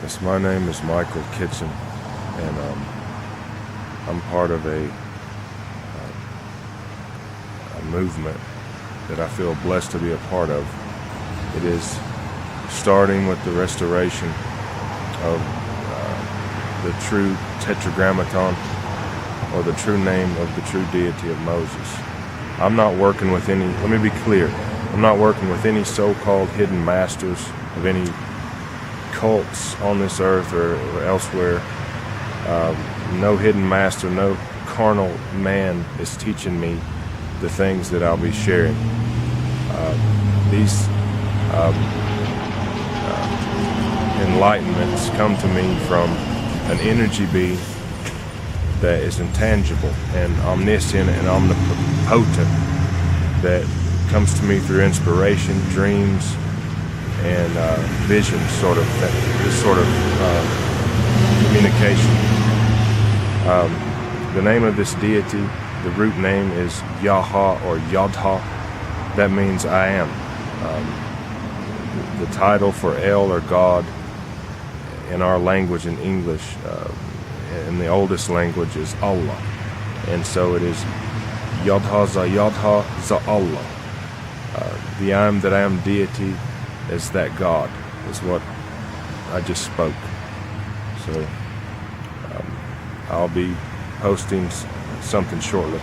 Yes, my name is Michael Kitchen, and I'm part of a movement that I feel blessed to be a part of. It is starting with the restoration of the true Tetragrammaton, or the true name of the true deity of Moses. I'm not working with any, let me be clear, I'm not working with any so-called hidden masters of any cults on this earth or elsewhere. No hidden master, no carnal man is teaching me the things that I'll be sharing. These enlightenments come to me from an energy being that is intangible and omniscient and omnipotent, that comes to me through inspiration, dreams, and vision, this sort of communication. The name of this deity, the root name is Yahweh or Yodha. That means I am. The title for El or God in our language, in English, in the oldest language, is Allah. And so it is Yodha za Yodha za Allah. The I am that I am deity is that God, is what I just spoke. So I'll be posting something shortly.